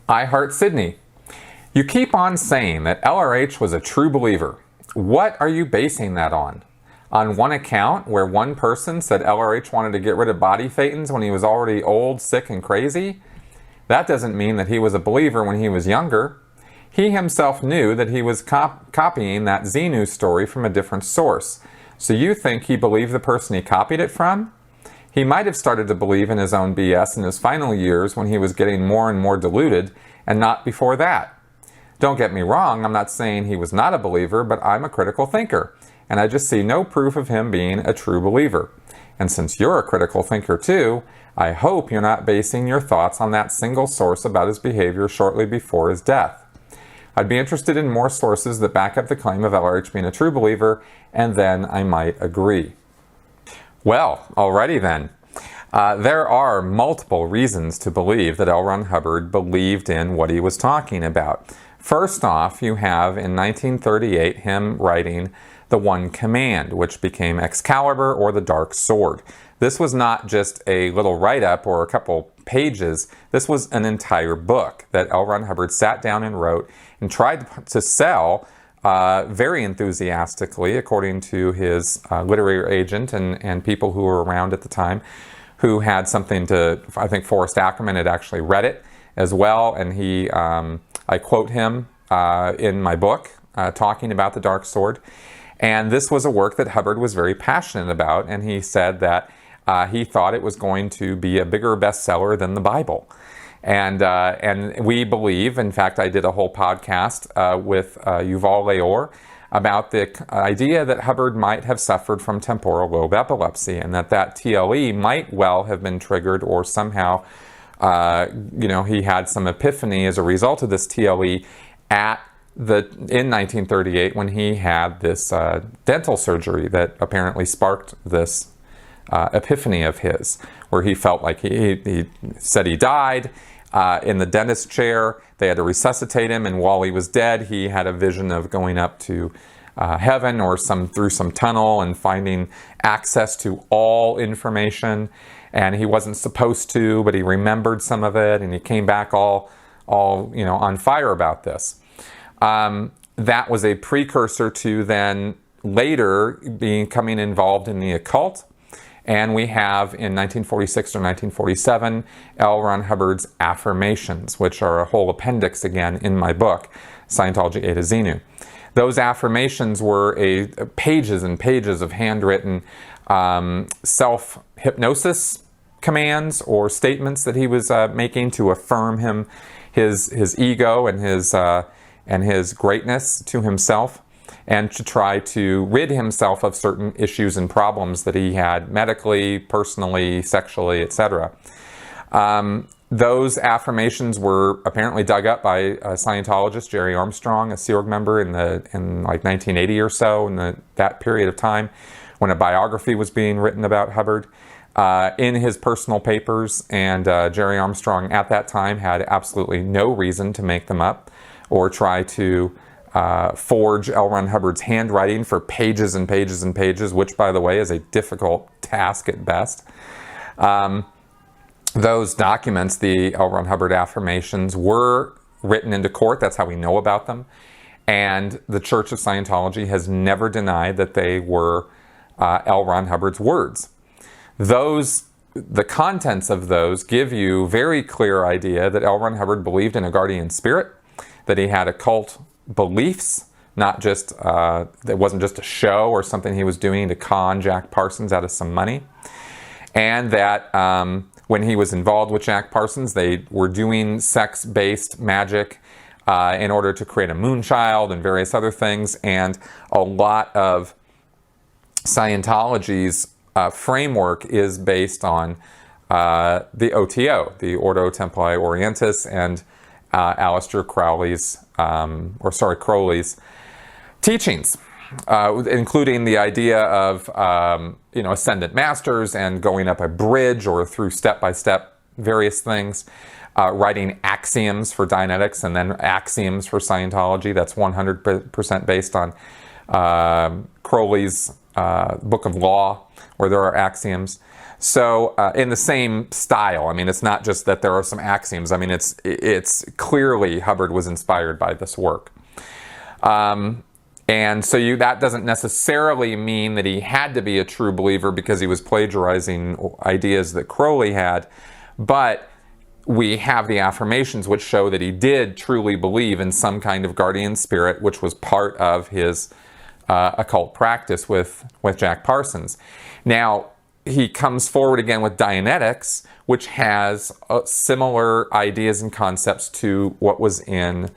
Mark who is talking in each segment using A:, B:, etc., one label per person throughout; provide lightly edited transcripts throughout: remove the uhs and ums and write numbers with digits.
A: I Heart Sydney. You keep on saying that LRH was a true believer. What are you basing that on? On one account where one person said LRH wanted to get rid of body thetans when he was already old, sick, and crazy? That doesn't mean that he was a believer when he was younger. He himself knew that he was copying that Xenu story from a different source. So you think he believed the person he copied it from? He might have started to believe in his own BS in his final years when he was getting more and more deluded, and not before that. Don't get me wrong, I'm not saying he was not a believer, but I'm a critical thinker, and I just see no proof of him being a true believer. And since you're a critical thinker too, I hope you're not basing your thoughts on that single source about his behavior shortly before his death. I'd be interested in more sources that back up the claim of LRH being a true believer, and then I might agree. Well, alrighty then. There are multiple reasons to believe that L. Ron Hubbard believed in what he was talking about. First off, you have in 1938 him writing the One Command, which became Excalibur, or the Dark Sword. This was not just a little write-up or a couple pages. This was an entire book that L. Ron Hubbard sat down and wrote and tried to sell very enthusiastically, according to his literary agent and people who were around at the time, who had something to, I think Forrest Ackerman had actually read it as well, and he, I quote him in my book, talking about the Dark Sword. And this was a work that Hubbard was very passionate about, and he said that he thought it was going to be a bigger bestseller than the Bible. And we believe, in fact, I did a whole podcast with Yuval Leor about the idea that Hubbard might have suffered from temporal lobe epilepsy, and that TLE might well have been triggered, or somehow, he had some epiphany as a result of this TLE in 1938 when he had this dental surgery that apparently sparked this epiphany of his, where he felt like he said he died in the dentist chair. They had to resuscitate him, and while he was dead, he had a vision of going up to heaven or through some tunnel and finding access to all information. And he wasn't supposed to, but he remembered some of it, and he came back all on fire about this. That was a precursor to then later becoming involved in the occult. And we have in 1946 or 1947, L. Ron Hubbard's Affirmations, which are a whole appendix again in my book, Scientology A to Xenu. Those affirmations were pages and pages of handwritten self-hypnosis commands or statements that he was making to affirm his ego and his greatness to himself, and to try to rid himself of certain issues and problems that he had medically, personally, sexually, etc. Those affirmations were apparently dug up by a Scientologist, Jerry Armstrong, a Sea Org member in like 1980 or so, in that period of time, when a biography was being written about Hubbard in his personal papers. And Jerry Armstrong at that time had absolutely no reason to make them up or try to forge L. Ron Hubbard's handwriting for pages and pages and pages, which, by the way, is a difficult task at best. Those documents, the L. Ron Hubbard Affirmations, were written into court. That's how we know about them. And the Church of Scientology has never denied that they were L. Ron Hubbard's words. The contents of those give you very clear idea that L. Ron Hubbard believed in a guardian spirit, that he had occult beliefs, not just, it wasn't just a show or something he was doing to con Jack Parsons out of some money. And that when he was involved with Jack Parsons, they were doing sex-based magic in order to create a moonchild and various other things. And a lot of Scientology's framework is based on the OTO, the Ordo Templi Orientis, and Aleister Crowley's teachings, including the idea of ascendant masters and going up a bridge or through step-by-step various things, writing axioms for Dianetics and then axioms for Scientology. That's 100% based on Crowley's Book of Law, where there are axioms. So in the same style. I mean, it's not just that there are some axioms. I mean, it's clearly Hubbard was inspired by this work. And so that doesn't necessarily mean that he had to be a true believer because he was plagiarizing ideas that Crowley had, but we have the affirmations which show that he did truly believe in some kind of guardian spirit, which was part of his occult practice with Jack Parsons. Now, he comes forward again with Dianetics, which has similar ideas and concepts to what was in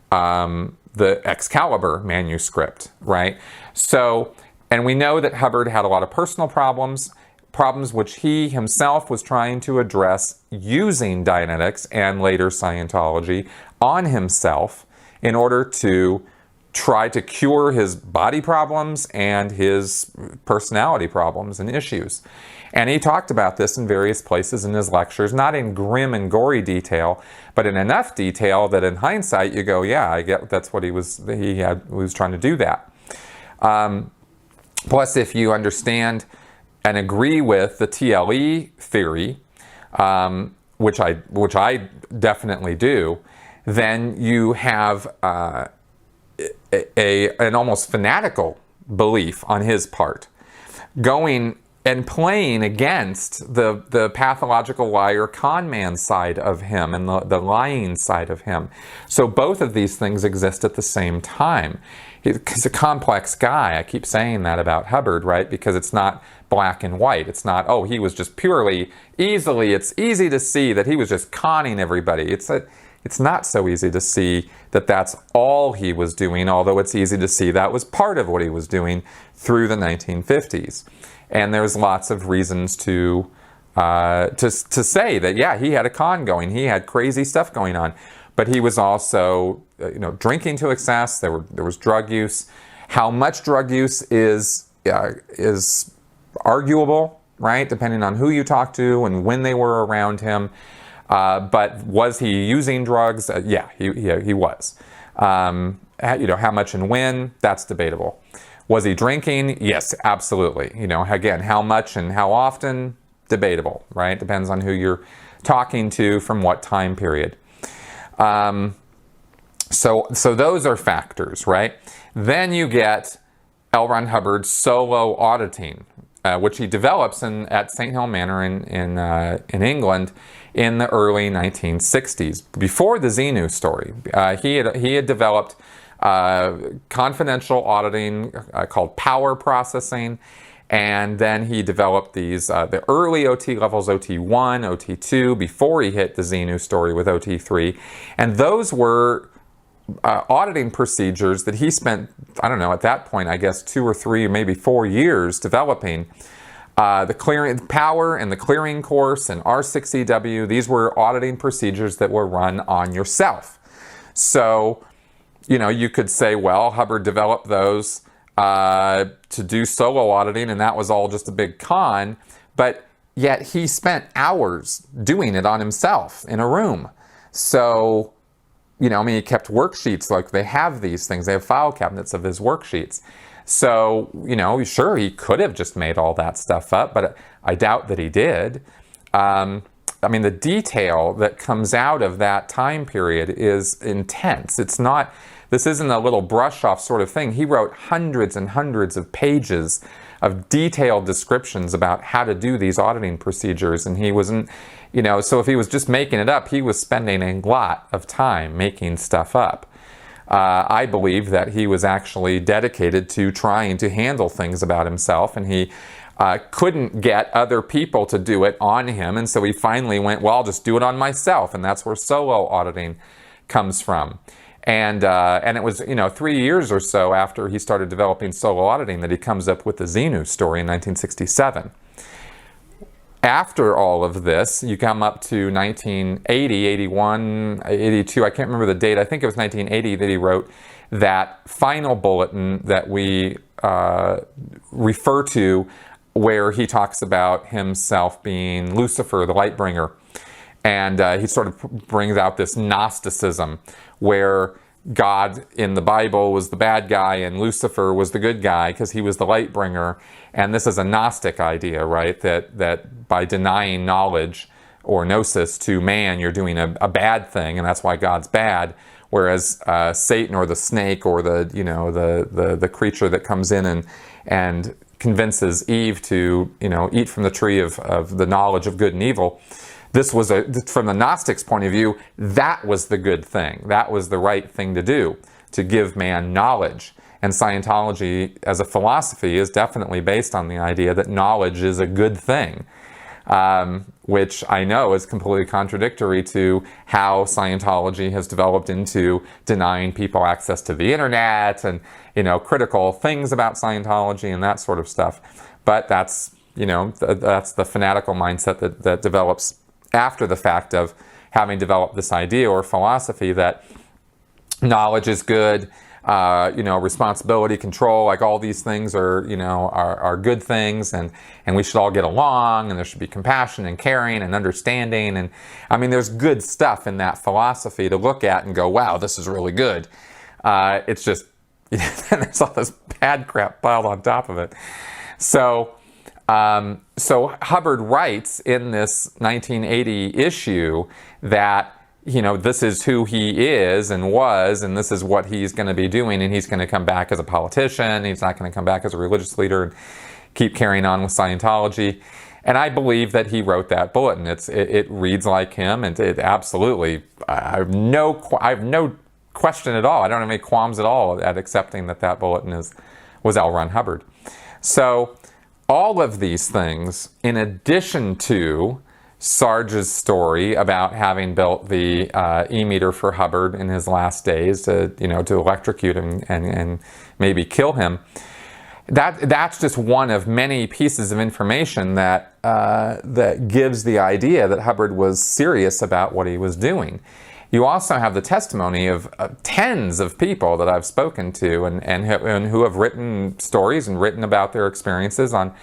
A: the Excalibur manuscript, right? So, and we know that Hubbard had a lot of personal problems which he himself was trying to address using Dianetics and later Scientology on himself in order to try to cure his body problems and his personality problems and issues. And he talked about this in various places in his lectures, not in grim and gory detail, but in enough detail that in hindsight you go, yeah, I get that's what he was trying to do that. Plus, if you understand and agree with the TLE theory, which I definitely do, then you have an almost fanatical belief on his part, going and playing against the pathological liar con man side of him and the lying side of him. So both of these things exist at the same time. He's a complex guy. I keep saying that about Hubbard, right? Because it's not black and white. It's not, oh, he was just it's easy to see that he was just conning everybody. It's not so easy to see that that's all he was doing, although it's easy to see that was part of what he was doing through the 1950s. And there's lots of reasons to say that, yeah, he had a con going. He had crazy stuff going on. But he was also, drinking to excess. There was drug use. How much drug use is arguable, right? Depending on who you talk to and when they were around him. But was he using drugs? Yeah, he was. How much and when? That's debatable. Was he drinking? Yes, absolutely. Again, how much and how often? Debatable, right? Depends on who you're talking to from what time period. So those are factors, right? Then you get L. Ron Hubbard's solo auditing, which he develops at St. Hill Manor in England in the early 1960s, before the Xenu story. He had developed confidential auditing called power processing, and then he developed these the early OT levels, OT1, OT2, before he hit the Xenu story with OT3, and those were auditing procedures that he spent, I don't know, at that point, I guess 2 or 3, maybe 4 years developing. The clearing power and the clearing course and R6EW, these were auditing procedures that were run on yourself. So, you could say, well, Hubbard developed those to do solo auditing, and that was all just a big con, but yet he spent hours doing it on himself in a room. So, he kept worksheets, like they have these things, they have file cabinets of his worksheets. So, sure, he could have just made all that stuff up, but I doubt that he did. The detail that comes out of that time period is intense. This isn't a little brush off sort of thing. He wrote hundreds and hundreds of pages of detailed descriptions about how to do these auditing procedures, and he wasn't, so if he was just making it up, he was spending a lot of time making stuff up. I believe that he was actually dedicated to trying to handle things about himself, and he couldn't get other people to do it on him, and so he finally went, well, I'll just do it on myself, and that's where solo auditing comes from. And it was 3 years or so after he started developing solo auditing that he comes up with the Xenu story in 1967. After all of this, you come up to 1980, 81, 82, I can't remember the date, I think it was 1980 that he wrote that final bulletin that we refer to, where he talks about himself being Lucifer, the light bringer. And he sort of brings out this Gnosticism, where God in the Bible was the bad guy and Lucifer was the good guy because he was the light bringer. And this is a Gnostic idea, right? That by denying knowledge or gnosis to man, you're doing a bad thing, and that's why God's bad. Whereas Satan or the snake or the creature that comes in and convinces Eve to eat from the tree of the knowledge of good and evil. This was from the Gnostics' point of view, that was the good thing. That was the right thing to do, to give man knowledge. And Scientology as a philosophy is definitely based on the idea that knowledge is a good thing, which I know is completely contradictory to how Scientology has developed into denying people access to the internet and critical things about Scientology and that sort of stuff. But that's that's the fanatical mindset that develops after the fact of having developed this idea or philosophy that knowledge is good, responsibility, control, like all these things are good things, and we should all get along, and there should be compassion and caring and understanding, and I mean there's good stuff in that philosophy to look at and go, wow, this is really good. It's just there's all this bad crap piled on top of it. So Hubbard writes in this 1980 issue that this is who he is and was, and this is what he's going to be doing, and he's going to come back as a politician. He's not going to come back as a religious leader and keep carrying on with Scientology. And I believe that he wrote that bulletin. It reads like him, and it absolutely, I have no question at all. I don't have any qualms at all at accepting that bulletin was L. Ron Hubbard. So all of these things, in addition to Sarge's story about having built the e-meter for Hubbard in his last days to electrocute him and maybe kill him, that's just one of many pieces of information that gives the idea that Hubbard was serious about what he was doing. You also have the testimony of tens of people that I've spoken to and who have written stories and written about their experiences on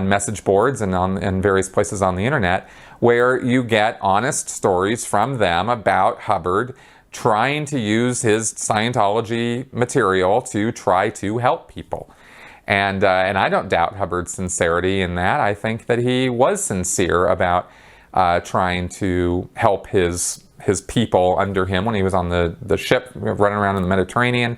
A: message boards and in various places on the internet, where you get honest stories from them about Hubbard trying to use his Scientology material to try to help people. And I don't doubt Hubbard's sincerity in that. I think that he was sincere about trying to help his people under him when he was on the ship running around in the Mediterranean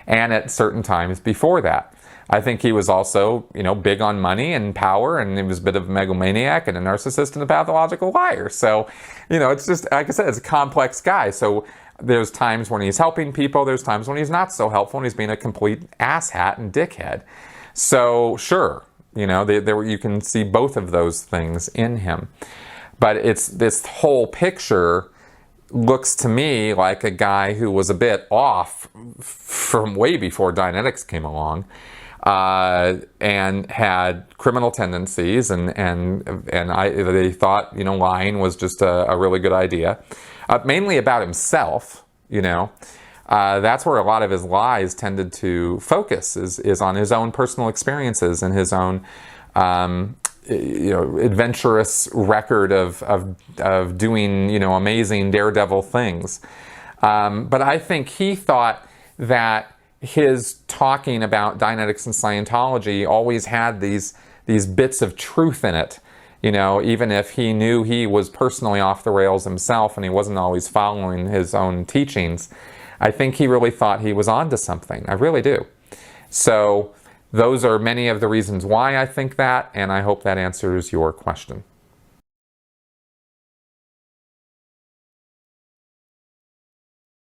A: and at certain times before that. I think he was also, big on money and power, and he was a bit of a megalomaniac and a narcissist and a pathological liar. So, it's just, like I said, it's a complex guy. So there's times when he's helping people, there's times when he's not so helpful and he's being a complete asshat and dickhead. So sure, you can see both of those things in him. But it's this whole picture looks to me like a guy who was a bit off from way before Dianetics came along. And had criminal tendencies, and they thought lying was just a really good idea, mainly about himself. That's where a lot of his lies tended to focus is on his own personal experiences and his own adventurous record of doing amazing daredevil things. But I think he thought that his talking about Dianetics and Scientology always had these bits of truth in it, even if he knew he was personally off the rails himself and he wasn't always following his own teachings. I think he really thought he was onto something. I really do. So those are many of the reasons why I think that, and I hope that answers your question.